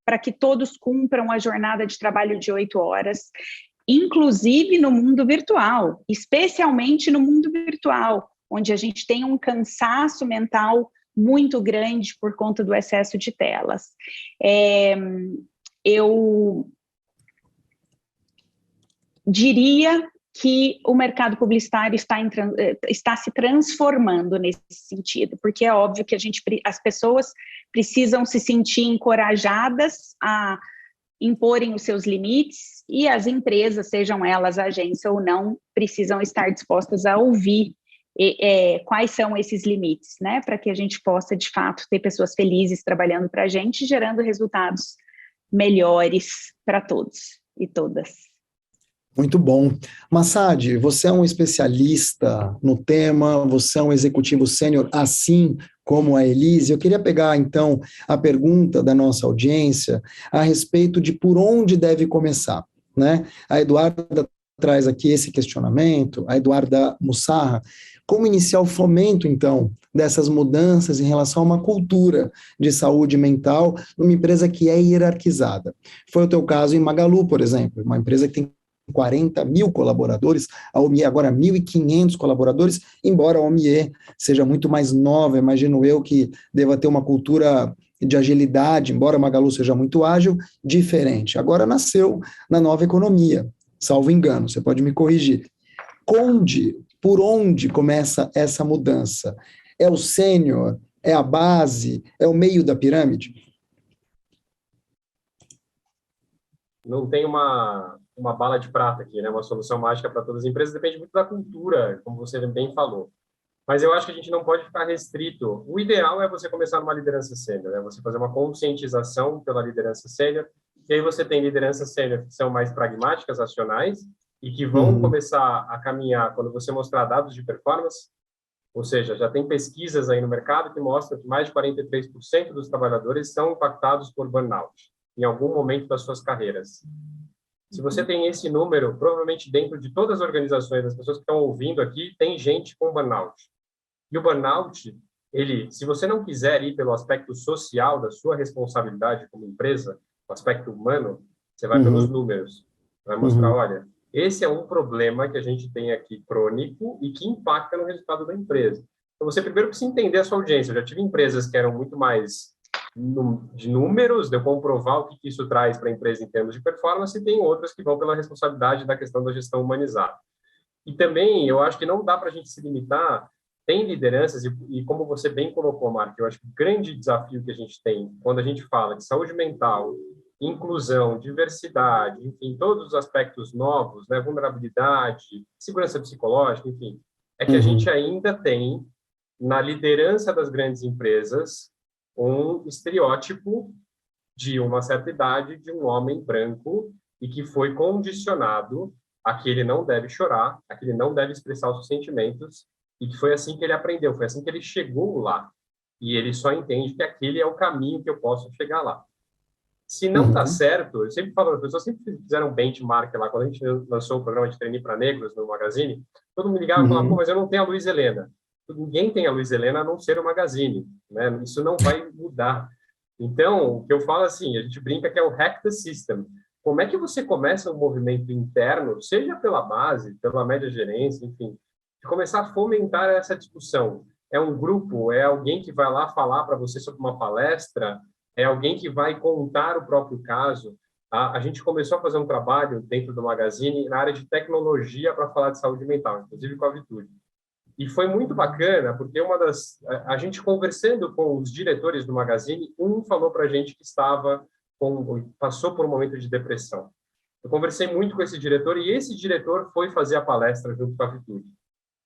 para que todos cumpram a jornada de trabalho de 8 horas, inclusive no mundo virtual, especialmente no mundo virtual, onde a gente tem um cansaço mental muito grande por conta do excesso de telas. Eu diria que o mercado publicitário está se transformando nesse sentido, porque é óbvio que as pessoas precisam se sentir encorajadas a imporem os seus limites, e as empresas, sejam elas agência ou não, precisam estar dispostas a ouvir quais são esses limites, né, para que a gente possa, de fato, ter pessoas felizes trabalhando para a gente, gerando resultados melhores para todos e todas. Muito bom. Massad, você é um especialista no tema, você é um executivo sênior, assim como a Elise. Eu queria pegar, então, a pergunta da nossa audiência a respeito de por onde deve começar, né? A Eduarda traz aqui esse questionamento, a Eduarda Mussarra, como iniciar o fomento, então, dessas mudanças em relação a uma cultura de saúde mental numa empresa que é hierarquizada. Foi o teu caso em Magalu, por exemplo, uma empresa que tem 40 mil colaboradores, a OMIE agora 1.500 colaboradores, embora a OMIE seja muito mais nova, imagino eu que deva ter uma cultura de agilidade, embora a Magalu seja muito ágil, diferente. Agora nasceu na nova economia, salvo engano, você pode me corrigir. Por onde começa essa mudança? É o sênior? É a base? É o meio da pirâmide? Não tem uma bala de prata aqui, né? Uma solução mágica para todas as empresas, depende muito da cultura, como você bem falou. Mas eu acho que a gente não pode ficar restrito. O ideal é você começar numa liderança sênior, né? Você fazer uma conscientização pela liderança sênior, e aí você tem lideranças sênior que são mais pragmáticas, racionais, e que vão começar a caminhar quando você mostrar dados de performance, ou seja, já tem pesquisas aí no mercado que mostram que mais de 43% dos trabalhadores são impactados por burnout em algum momento das suas carreiras. Se você tem esse número, provavelmente dentro de todas as organizações, das pessoas que estão ouvindo aqui, tem gente com burnout. E o burnout, se você não quiser ir pelo aspecto social da sua responsabilidade como empresa, o aspecto humano, você vai pelos números. Vai mostrar, olha, esse é um problema que a gente tem aqui crônico e que impacta no resultado da empresa. Então, você primeiro precisa entender a sua audiência. Eu já tive empresas que eram muito mais de números, de eu comprovar o que isso traz para a empresa em termos de performance, e tem outras que vão pela responsabilidade da questão da gestão humanizada. E também, eu acho que não dá para a gente se limitar, tem lideranças, e como você bem colocou, Marco, eu acho que o grande desafio que a gente tem, quando a gente fala de saúde mental, inclusão, diversidade, enfim, todos os aspectos novos, né, vulnerabilidade, segurança psicológica, enfim, é que a gente ainda tem, na liderança das grandes empresas, um estereótipo de uma certa idade de um homem branco e que foi condicionado a que ele não deve chorar, a que ele não deve expressar os seus sentimentos, e que foi assim que ele aprendeu, foi assim que ele chegou lá. E ele só entende que aquele é o caminho que eu posso chegar lá. Se não dá certo, eu sempre falo, as pessoas sempre fizeram um benchmark lá, quando a gente lançou o programa de trainee para negros no Magazine, todo mundo ligava e falava, pô, mas eu não tenho a Luiz Helena. Ninguém tem a Luiz Helena a não ser o Magazine, né? Isso não vai mudar. Então, o que eu falo assim, a gente brinca que é o hack the system. Como é que você começa um movimento interno, seja pela base, pela média gerência, enfim, de começar a fomentar essa discussão? É um grupo? É alguém que vai lá falar para você sobre uma palestra? É alguém que vai contar o próprio caso? A gente começou a fazer um trabalho dentro do Magazine na área de tecnologia para falar de saúde mental, inclusive com a Vitude. E foi muito bacana, porque a gente conversando com os diretores do Magazine, um falou para a gente que passou por um momento de depressão. Eu conversei muito com esse diretor, e esse diretor foi fazer a palestra junto com a Vitude.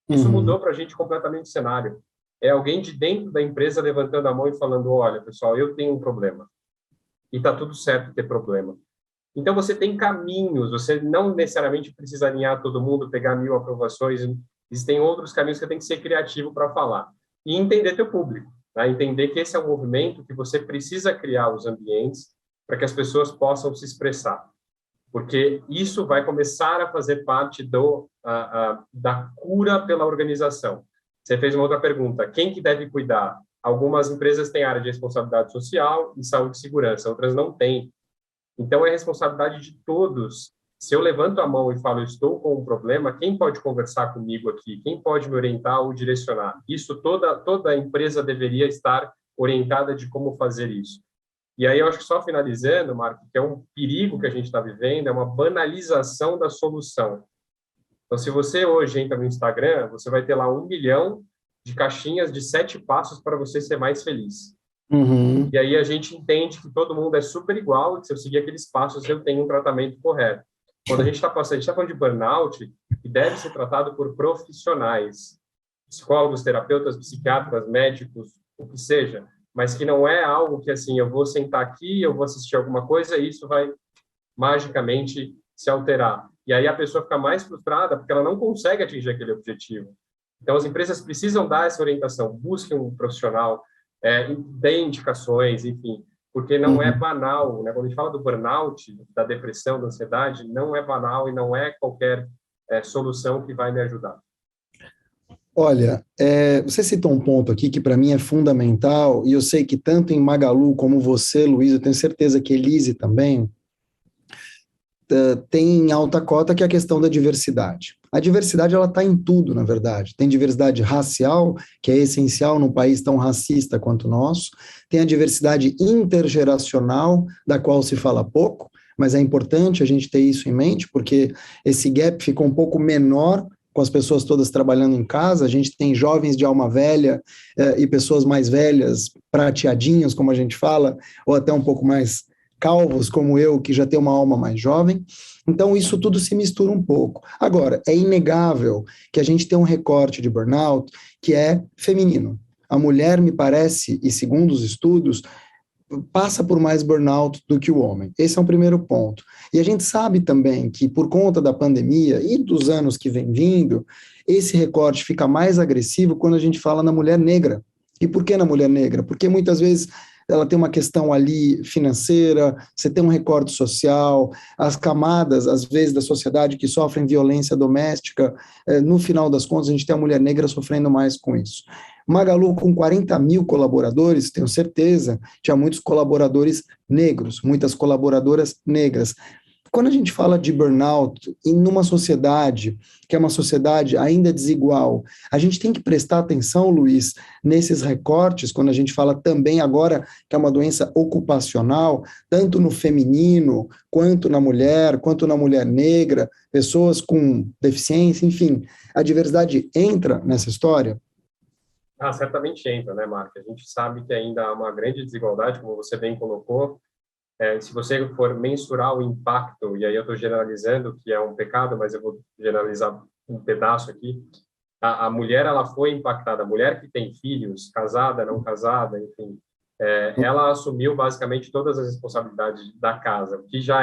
Isso mudou para a gente completamente o cenário. É alguém de dentro da empresa levantando a mão e falando, olha, pessoal, eu tenho um problema. E está tudo certo ter problema. Então, você tem caminhos, você não necessariamente precisa alinhar todo mundo, pegar 1000 aprovações. Existem outros caminhos que você tem que ser criativo para falar. E entender teu público, tá? Entender que esse é um movimento que você precisa criar os ambientes para que as pessoas possam se expressar. Porque isso vai começar a fazer parte da cura pela organização. Você fez uma outra pergunta, quem que deve cuidar? Algumas empresas têm área de responsabilidade social e saúde e segurança, outras não têm. Então, é responsabilidade de todos Se eu levanto a mão e falo, estou com um problema, quem pode conversar comigo aqui? Quem pode me orientar ou direcionar? Isso toda empresa deveria estar orientada de como fazer isso. E aí eu acho que só finalizando, Marco, que é um perigo que a gente está vivendo, é uma banalização da solução. Então, se você hoje entra no Instagram, você vai ter lá 1 milhão de caixinhas de 7 passos para você ser mais feliz. Uhum. E aí a gente entende que todo mundo é super igual e que se eu seguir aqueles passos, eu tenho um tratamento correto. Quando a gente está falando de burnout, que deve ser tratado por profissionais, psicólogos, terapeutas, psiquiatras, médicos, o que seja, mas que não é algo que, assim, eu vou sentar aqui, eu vou assistir alguma coisa e isso vai magicamente se alterar. E aí a pessoa fica mais frustrada porque ela não consegue atingir aquele objetivo. Então, as empresas precisam dar essa orientação, busquem um profissional, dê indicações, enfim, porque não é banal, né? Quando a gente fala do burnout, da depressão, da ansiedade, não é banal e não é qualquer solução que vai me ajudar. Olha, você citou um ponto aqui que para mim é fundamental, e eu sei que tanto em Magalu como você, Luiz, eu tenho certeza que Elise também, tem em alta cota, que é a questão da diversidade. A diversidade, ela está em tudo, na verdade. Tem diversidade racial, que é essencial num país tão racista quanto o nosso. Tem a diversidade intergeracional, da qual se fala pouco, mas é importante a gente ter isso em mente, porque esse gap fica um pouco menor com as pessoas todas trabalhando em casa. A gente tem jovens de alma velha e pessoas mais velhas, prateadinhos, como a gente fala, ou até um pouco mais calvos, como eu, que já tem uma alma mais jovem. Então, isso tudo se mistura um pouco. Agora, é inegável que a gente tem um recorte de burnout que é feminino. A mulher, me parece, e segundo os estudos, passa por mais burnout do que o homem. Esse é um primeiro ponto. E a gente sabe também que, por conta da pandemia e dos anos que vem vindo, esse recorte fica mais agressivo quando a gente fala na mulher negra. E por que na mulher negra? Porque muitas vezes ela tem uma questão ali financeira, você tem um recorte social, as camadas, às vezes, da sociedade que sofrem violência doméstica, no final das contas, a gente tem a mulher negra sofrendo mais com isso. Magalu, com 40 mil colaboradores, tenho certeza, tinha muitos colaboradores negros, muitas colaboradoras negras. Quando a gente fala de burnout, e numa sociedade que é uma sociedade ainda desigual, a gente tem que prestar atenção, Luiz, nesses recortes, quando a gente fala também agora que é uma doença ocupacional, tanto no feminino, quanto na mulher negra, pessoas com deficiência, enfim, a diversidade entra nessa história? Certamente entra, né, Marco? A gente sabe que ainda há uma grande desigualdade, como você bem colocou. Se você for mensurar o impacto, e aí eu estou generalizando, que é um pecado, mas eu vou generalizar um pedaço aqui, a mulher, ela foi impactada, a mulher que tem filhos, casada, não casada, enfim, ela assumiu basicamente todas as responsabilidades da casa. O que já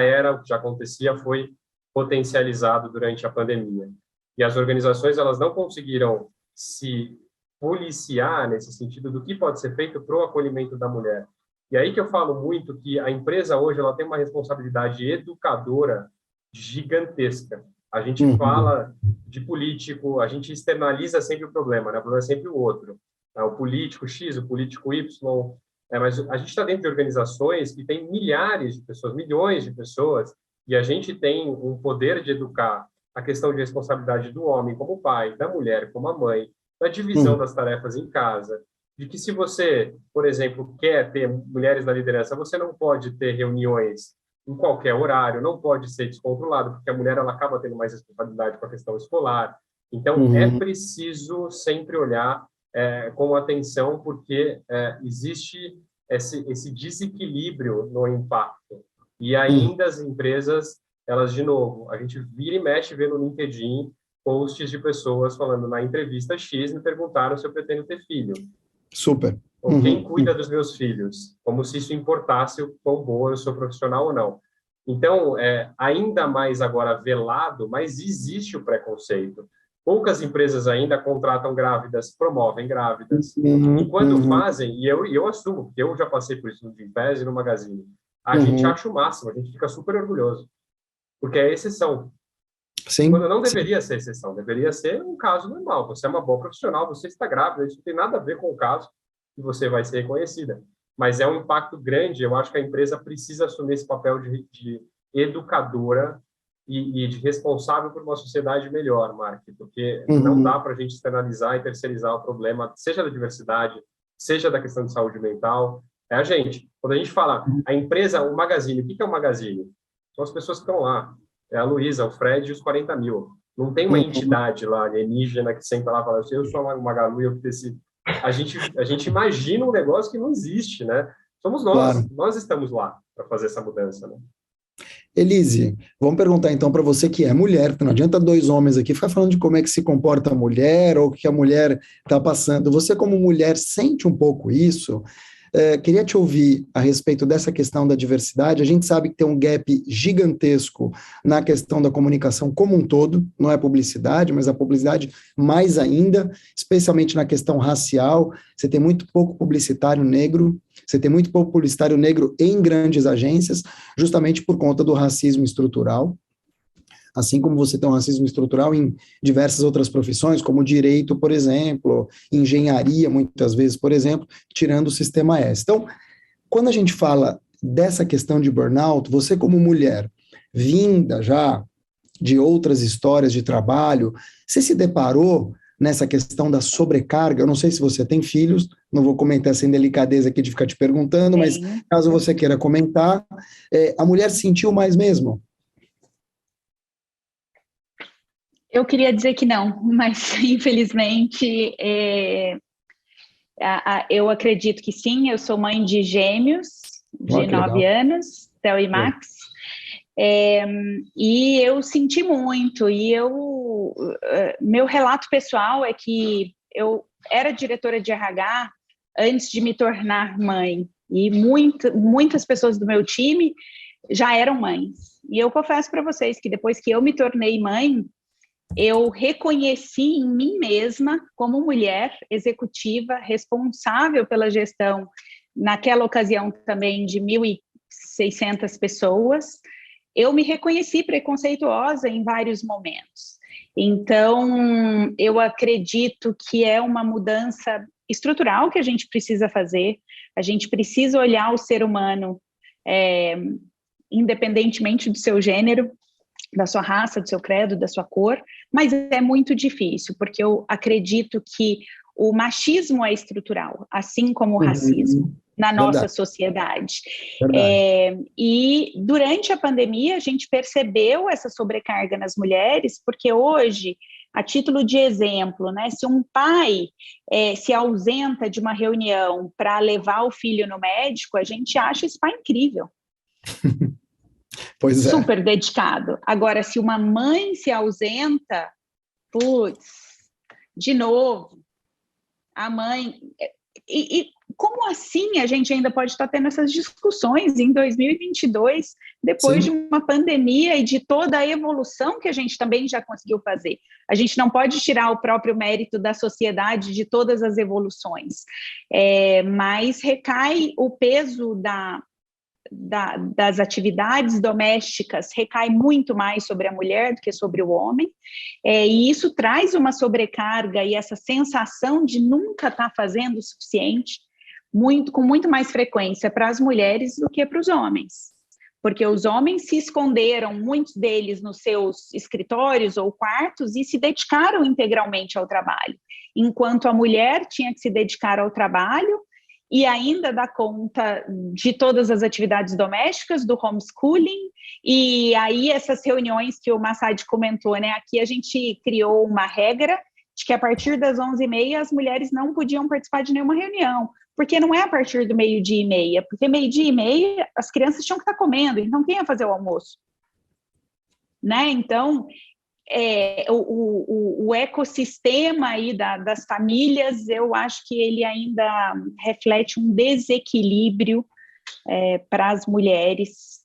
acontecia foi potencializado durante a pandemia. E as organizações, elas não conseguiram se policiar nesse sentido do que pode ser feito para o acolhimento da mulher. E aí que eu falo muito que a empresa hoje ela tem uma responsabilidade educadora gigantesca. A gente fala de político, a gente externaliza sempre o problema, né? O problema é sempre o outro. O político X, o político Y, mas a gente está dentro de organizações que tem milhares de pessoas, milhões de pessoas, e a gente tem um poder de educar a questão de responsabilidade do homem como pai, da mulher como a mãe, da divisão das tarefas em casa, de que se você, por exemplo, quer ter mulheres na liderança, você não pode ter reuniões em qualquer horário, não pode ser descontrolado, porque a mulher ela acaba tendo mais responsabilidade com a questão escolar. Então, é preciso sempre olhar com atenção, porque existe esse desequilíbrio no impacto. E ainda as empresas, elas, de novo, a gente vira e mexe vê no LinkedIn posts de pessoas falando na entrevista X, me perguntaram se eu pretendo ter filho. Super. Ou quem cuida dos meus filhos? Como se isso importasse o quão boa eu sou profissional ou não. Então, ainda mais agora velado, mas existe o preconceito. Poucas empresas ainda contratam grávidas, promovem grávidas. E quando fazem, e eu assumo, porque eu já passei por isso no Gimpass e no Magazine, a gente acha o máximo, a gente fica super orgulhoso, porque é exceção. Sim, quando não deveria ser exceção, deveria ser um caso normal. Você é uma boa profissional, você está grávida, isso não tem nada a ver com o caso que você vai ser reconhecida. Mas é um impacto grande, eu acho que a empresa precisa assumir esse papel de educadora e de responsável por uma sociedade melhor, Mark, porque não dá para a gente externalizar e terceirizar o problema, seja da diversidade, seja da questão de saúde mental. É a gente. Quando a gente fala, a empresa, o Magazine, o que é o Magazine? São as pessoas que estão lá. É a Luísa, o Fred e os 40 mil. Não tem uma entidade lá, alienígena, que senta lá e fala, eu sou a Magalu e eu preciso... A gente imagina um negócio que não existe, né? Somos nós. Claro. Nós estamos lá para fazer essa mudança, né? Elise, vamos perguntar então para você que é mulher, não adianta dois homens aqui ficar falando de como é que se comporta a mulher ou o que a mulher está passando. Você, como mulher, sente um pouco isso? Queria te ouvir a respeito dessa questão da diversidade. A gente sabe que tem um gap gigantesco na questão da comunicação como um todo, não é publicidade, mas a publicidade mais ainda, especialmente na questão racial. Você tem muito pouco publicitário negro, você tem muito pouco publicitário negro em grandes agências, justamente por conta do racismo estrutural. Assim como você tem um racismo estrutural em diversas outras profissões, como direito, por exemplo, engenharia, muitas vezes, por exemplo, tirando o sistema S. Então, quando a gente fala dessa questão de burnout, você como mulher, vinda já de outras histórias de trabalho, você se deparou nessa questão da sobrecarga? Eu não sei se você tem filhos, não vou comentar sem delicadeza aqui de ficar te perguntando, mas caso você queira comentar, a mulher sentiu mais mesmo? Eu queria dizer que não, mas infelizmente eu acredito que sim. Eu sou mãe de gêmeos de 9 anos, Theo e Max, e eu senti muito. E meu relato pessoal é que eu era diretora de RH antes de me tornar mãe, e muitas pessoas do meu time já eram mães. E eu confesso para vocês que depois que eu me tornei mãe, eu reconheci em mim mesma, como mulher executiva, responsável pela gestão, naquela ocasião também de 1.600 pessoas, eu me reconheci preconceituosa em vários momentos. Então, eu acredito que é uma mudança estrutural que a gente precisa fazer. A gente precisa olhar o ser humano, independentemente do seu gênero, da sua raça, do seu credo, da sua cor, mas é muito difícil, porque eu acredito que o machismo é estrutural, assim como o racismo na nossa sociedade. E durante a pandemia, a gente percebeu essa sobrecarga nas mulheres, porque hoje, a título de exemplo, né, se um pai se ausenta de uma reunião para levar o filho no médico, a gente acha esse pai incrível. Pois é. Super dedicado. Agora, se uma mãe se ausenta, de novo, a mãe... E como assim a gente ainda pode estar tendo essas discussões em 2022, depois de uma pandemia e de toda a evolução que a gente também já conseguiu fazer? A gente não pode tirar o próprio mérito da sociedade de todas as evoluções, mas recai o peso das atividades domésticas, recai muito mais sobre a mulher do que sobre o homem, e isso traz uma sobrecarga e essa sensação de nunca estar fazendo o suficiente, com muito mais frequência para as mulheres do que para os homens, porque os homens se esconderam, muitos deles nos seus escritórios ou quartos, e se dedicaram integralmente ao trabalho, enquanto a mulher tinha que se dedicar ao trabalho e ainda dar conta de todas as atividades domésticas, do homeschooling, e aí essas reuniões que o Massad comentou, né? Aqui a gente criou uma regra de que a partir das 11h30 as mulheres não podiam participar de nenhuma reunião, porque não é a partir do 12h30, porque 12h30 as crianças tinham que estar comendo, então quem ia fazer o almoço? Né? Então, o ecossistema aí das famílias, eu acho que ele ainda reflete um desequilíbrio para as mulheres,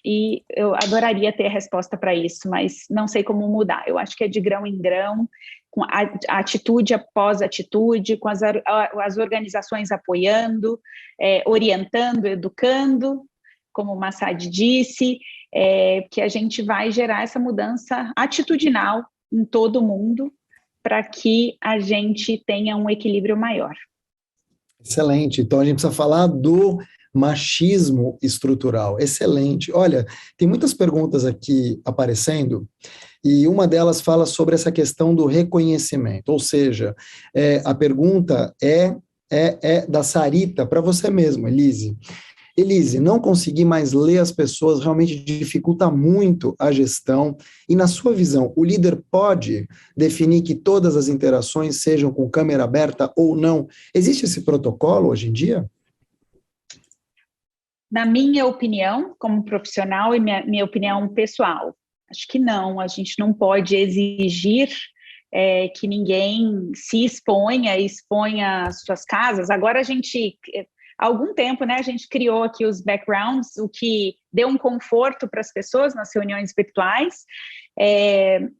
e eu adoraria ter a resposta para isso, mas não sei como mudar. Eu acho que é de grão em grão, com a atitude após atitude, com as organizações apoiando, orientando, educando, como o Massad disse, que a gente vai gerar essa mudança atitudinal em todo o mundo para que a gente tenha um equilíbrio maior. Excelente. Então, a gente precisa falar do machismo estrutural. Excelente. Olha, tem muitas perguntas aqui aparecendo, e uma delas fala sobre essa questão do reconhecimento, ou seja, a pergunta é da Sarita para você mesmo, Elise. Elise, não conseguir mais ler as pessoas realmente dificulta muito a gestão. E, na sua visão, o líder pode definir que todas as interações sejam com câmera aberta ou não? Existe esse protocolo hoje em dia? Na minha opinião, como profissional e minha opinião pessoal, acho que não. A gente não pode exigir que ninguém se exponha as suas casas. Agora há algum tempo, né, a gente criou aqui os backgrounds, o que deu um conforto para as pessoas nas reuniões virtuais,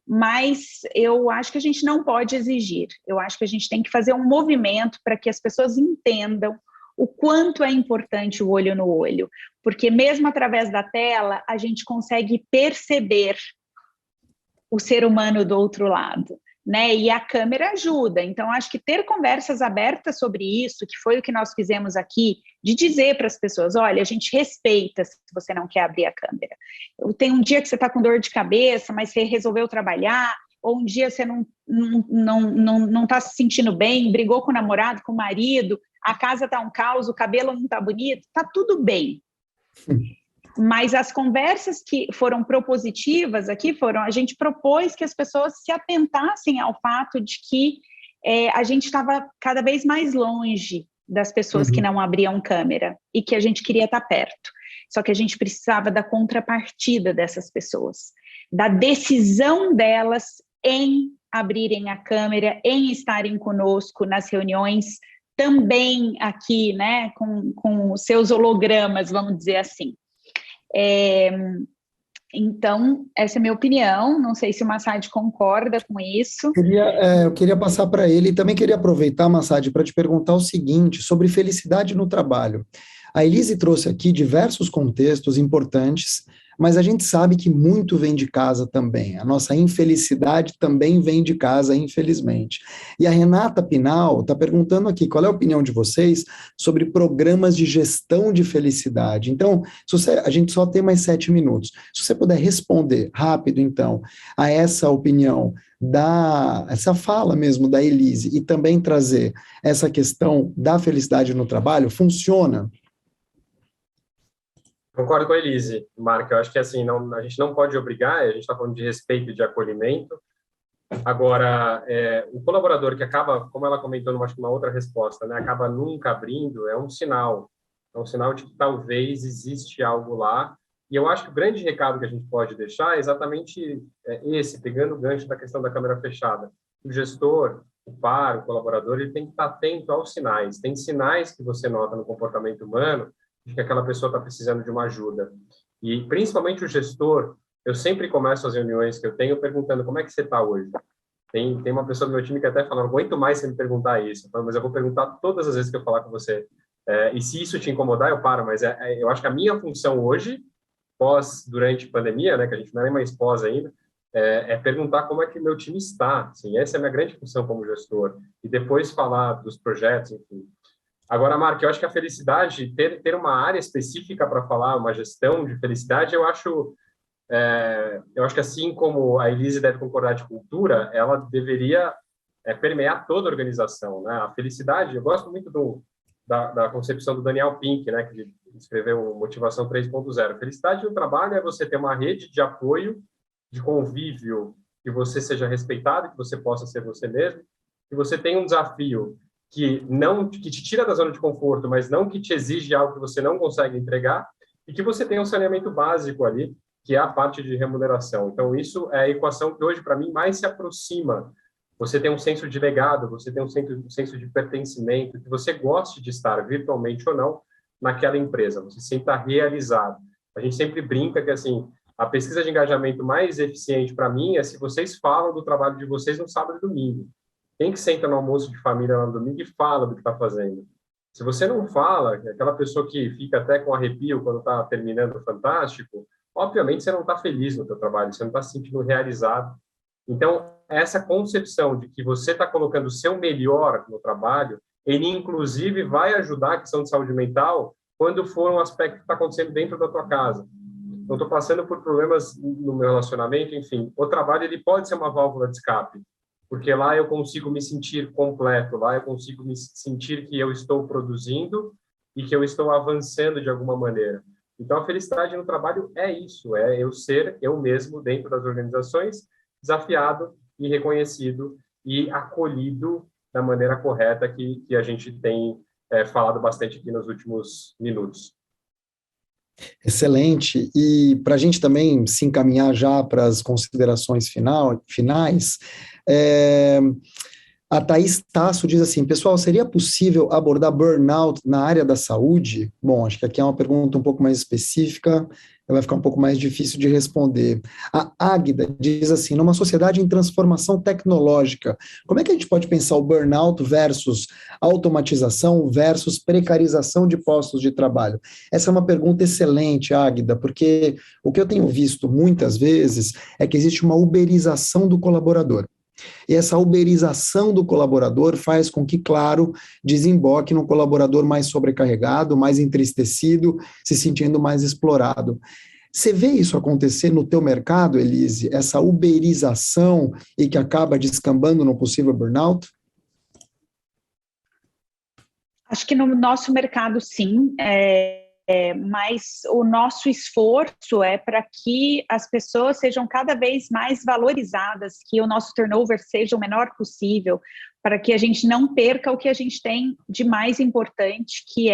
mas eu acho que a gente não pode exigir. Eu acho que a gente tem que fazer um movimento para que as pessoas entendam o quanto é importante o olho no olho, porque mesmo através da tela, a gente consegue perceber o ser humano do outro lado, né? E a câmera ajuda. Então, acho que ter conversas abertas sobre isso, que foi o que nós fizemos aqui, de dizer para as pessoas, olha, a gente respeita se você não quer abrir a câmera. Tem um dia que você está com dor de cabeça, mas você resolveu trabalhar, ou um dia você não está se sentindo bem, brigou com o namorado, com o marido, a casa está um caos, o cabelo não está bonito, está tudo bem. Mas as conversas que foram propositivas aqui a gente propôs que as pessoas se atentassem ao fato de que a gente estava cada vez mais longe das pessoas que não abriam câmera e que a gente queria estar perto. Só que a gente precisava da contrapartida dessas pessoas, da decisão delas em abrirem a câmera, em estarem conosco nas reuniões, também aqui, né, com os seus hologramas, vamos dizer assim. Então, essa é a minha opinião, não sei se o Massad concorda com isso. Eu queria passar para ele e também queria aproveitar, Massad, para te perguntar o seguinte, sobre felicidade no trabalho. A Elise trouxe aqui diversos contextos importantes, mas a gente sabe que muito vem de casa também. A nossa infelicidade também vem de casa, infelizmente. E a Renata Pinal está perguntando aqui, qual é a opinião de vocês sobre programas de gestão de felicidade? Então, a gente só tem mais 7 minutos. Se você puder responder rápido, então, a essa opinião, essa fala mesmo da Elise, e também trazer essa questão da felicidade no trabalho, funciona? Concordo com a Elise, Marco. Eu acho que assim, a gente não pode obrigar, a gente está falando de respeito e de acolhimento. Agora, o colaborador que acaba, como ela comentou numa outra resposta, né, acaba nunca abrindo, é um sinal de que talvez existe algo lá. E eu acho que o grande recado que a gente pode deixar é exatamente esse, pegando o gancho da questão da câmera fechada. O gestor, o par, o colaborador, ele tem que estar atento aos sinais. Tem sinais que você nota no comportamento humano de que aquela pessoa está precisando de uma ajuda. E, principalmente o gestor, eu sempre começo as reuniões que eu tenho perguntando como é que você está hoje. Tem uma pessoa do meu time que até fala, não aguento mais você me perguntar isso. Eu falo, mas eu vou perguntar todas as vezes que eu falar com você. E se isso te incomodar, eu paro. Mas eu acho que a minha função hoje, durante a pandemia, né, que a gente não é nem mais pós ainda, é perguntar como é que meu time está. Assim, essa é a minha grande função como gestor. E depois falar dos projetos, enfim. Agora, Marco, eu acho que a felicidade, ter uma área específica para falar, uma gestão de felicidade, eu acho que assim como a Elise deve concordar de cultura, ela deveria permear toda a organização, né? A felicidade, eu gosto muito da concepção do Daniel Pink, né, que escreveu Motivação 3.0. Felicidade no trabalho é você ter uma rede de apoio, de convívio, que você seja respeitado, que você possa ser você mesmo, que você tenha um desafio que te tira da zona de conforto, mas não que te exige algo que você não consegue entregar, e que você tenha um saneamento básico ali, que é a parte de remuneração. Então, isso é a equação que hoje, para mim, mais se aproxima. Você tem um senso de legado, você tem um senso de pertencimento, que você goste de estar, virtualmente ou não, naquela empresa. Você se sinta realizado. A gente sempre brinca que, assim, a pesquisa de engajamento mais eficiente para mim é se vocês falam do trabalho de vocês no sábado e domingo. Quem que senta no almoço de família lá no domingo e fala do que está fazendo? Se você não fala, aquela pessoa que fica até com arrepio quando está terminando o Fantástico, obviamente você não está feliz no seu trabalho, você não está se sentindo realizado. Então, essa concepção de que você está colocando o seu melhor no trabalho, ele inclusive vai ajudar a questão de saúde mental, quando for um aspecto que está acontecendo dentro da tua casa. Não estou passando por problemas no meu relacionamento, enfim. O trabalho ele pode ser uma válvula de escape, porque lá eu consigo me sentir completo, lá eu consigo me sentir que eu estou produzindo e que eu estou avançando de alguma maneira. Então, a felicidade no trabalho é isso, é eu ser eu mesmo dentro das organizações, desafiado e reconhecido e acolhido da maneira correta que a gente tem falado bastante aqui nos últimos minutos. Excelente. E para a gente também se encaminhar já para as considerações finais, a Thaís Tasso diz assim, pessoal, seria possível abordar burnout na área da saúde? Bom, acho que aqui é uma pergunta um pouco mais específica, vai ficar um pouco mais difícil de responder. A Águida diz assim, numa sociedade em transformação tecnológica, como é que a gente pode pensar o burnout versus automatização versus precarização de postos de trabalho? Essa é uma pergunta excelente, Águida, porque o que eu tenho visto muitas vezes é que existe uma uberização do colaborador. E essa uberização do colaborador faz com que, claro, desemboque no colaborador mais sobrecarregado, mais entristecido, se sentindo mais explorado. Você vê isso acontecer no teu mercado, Elise, essa uberização e que acaba descambando no possível burnout? Acho que no nosso mercado, sim. Mas o nosso esforço é para que as pessoas sejam cada vez mais valorizadas, que o nosso turnover seja o menor possível, para que a gente não perca o que a gente tem de mais importante, que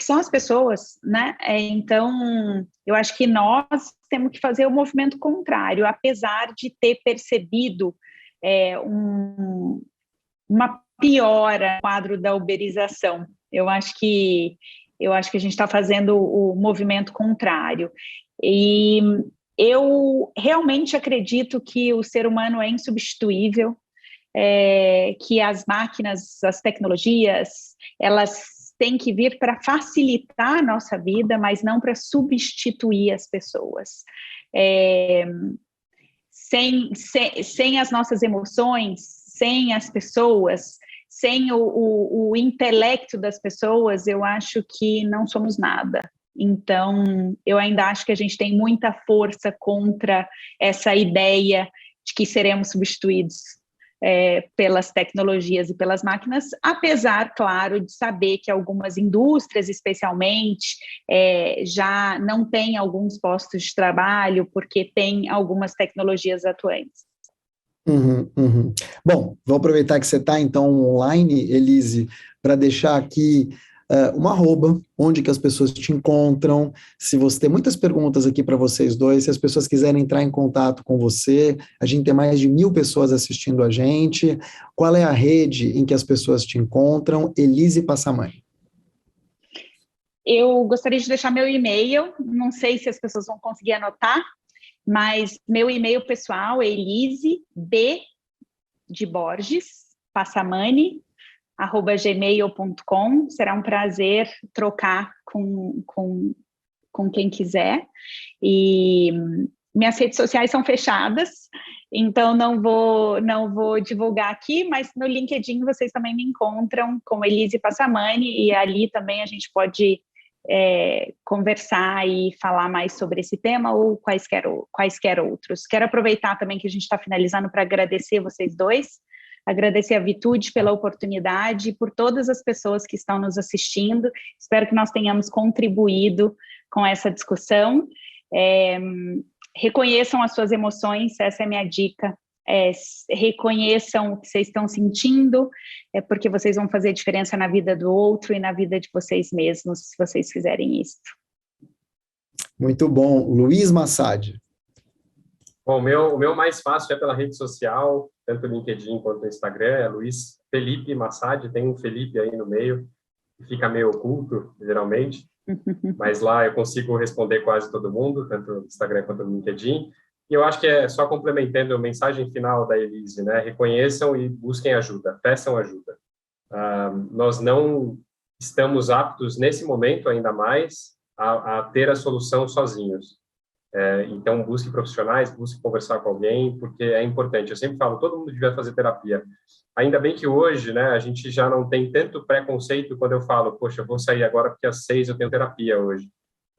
são as pessoas, né? Então, eu acho que nós temos que fazer o movimento contrário, apesar de ter percebido uma piora no quadro da uberização. Eu acho que a gente está fazendo o movimento contrário. E eu realmente acredito que o ser humano é insubstituível, que as máquinas, as tecnologias, elas têm que vir para facilitar a nossa vida, mas não para substituir as pessoas. Sem as nossas emoções, sem as pessoas, sem o intelecto das pessoas, eu acho que não somos nada. Então, eu ainda acho que a gente tem muita força contra essa ideia de que seremos substituídos pelas tecnologias e pelas máquinas, apesar, claro, de saber que algumas indústrias, especialmente, já não têm alguns postos de trabalho porque tem algumas tecnologias atuantes. Uhum. Bom, vou aproveitar que você está, então, online, Elise, para deixar aqui uma arroba, onde que as pessoas te encontram. Se você tem muitas perguntas aqui para vocês dois, se as pessoas quiserem entrar em contato com você, a gente tem mais de 1.000 pessoas assistindo a gente. Qual é a rede em que as pessoas te encontram? Elise Passamani. Eu gostaria de deixar meu e-mail, não sei se as pessoas vão conseguir anotar, mas meu e-mail pessoal é Elise B de Borges, Passamani, @gmail.com. Será um prazer trocar com quem quiser. E minhas redes sociais são fechadas, então não vou divulgar aqui, mas no LinkedIn vocês também me encontram com Elise Passamani, e ali também a gente pode conversar e falar mais sobre esse tema ou quaisquer outros. Quero aproveitar também que a gente está finalizando para agradecer vocês dois, agradecer a Vitude pela oportunidade e por todas as pessoas que estão nos assistindo. Espero que nós tenhamos contribuído com essa discussão. Reconheçam as suas emoções, essa é a minha dica. Reconheçam o que vocês estão sentindo, porque vocês vão fazer diferença na vida do outro e na vida de vocês mesmos, se vocês fizerem isso. Muito bom. Luiz Massad. Bom, o meu mais fácil é pela rede social, tanto no LinkedIn quanto no Instagram, é Luiz Felipe Massad, tem um Felipe aí no meio, que fica meio oculto, geralmente, mas lá eu consigo responder quase todo mundo, tanto no Instagram quanto no LinkedIn. E eu acho que é só complementando a mensagem final da Elise, né? Reconheçam e busquem ajuda, peçam ajuda. Nós não estamos aptos, nesse momento ainda mais, a ter a solução sozinhos. Então, busque profissionais, busque conversar com alguém, porque é importante. Eu sempre falo, todo mundo devia fazer terapia. Ainda bem que hoje, né, a gente já não tem tanto preconceito quando eu falo, poxa, eu vou sair agora porque às 6 eu tenho terapia hoje.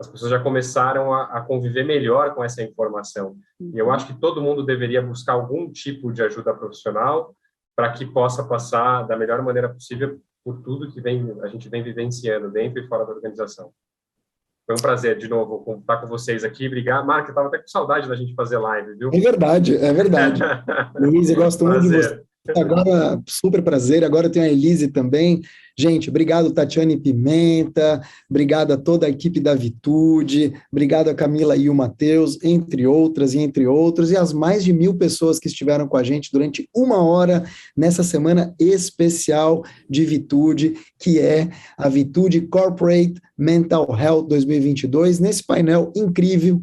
As pessoas já começaram a conviver melhor com essa informação. E eu acho que todo mundo deveria buscar algum tipo de ajuda profissional para que possa passar da melhor maneira possível por tudo que a gente vem vivenciando dentro e fora da organização. Foi um prazer, de novo, estar com vocês aqui. Obrigado. Marco, eu estava até com saudade da gente fazer live, viu? É verdade, é verdade. Luiz, eu gosto muito de você. Agora, super prazer. Agora tem a Elise também. Gente, obrigado, Tatiane Pimenta. Obrigado a toda a equipe da Vitude. Obrigado a Camila e o Matheus, entre outras e entre outros. E as mais de 1.000 pessoas que estiveram com a gente durante 1 hora nessa semana especial de Vitude, que é a Vitude Corporate Mental Health 2022, nesse painel incrível,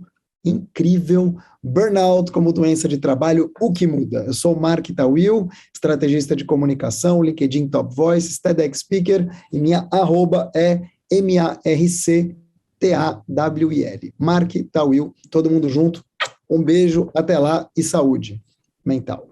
Burnout como doença de trabalho, o que muda? Eu sou o Mark Tawil, estrategista de comunicação, LinkedIn Top Voice, TEDx Speaker, e minha arroba é MARCTAWIL. Mark Tawil, todo mundo junto, um beijo, até lá e saúde mental.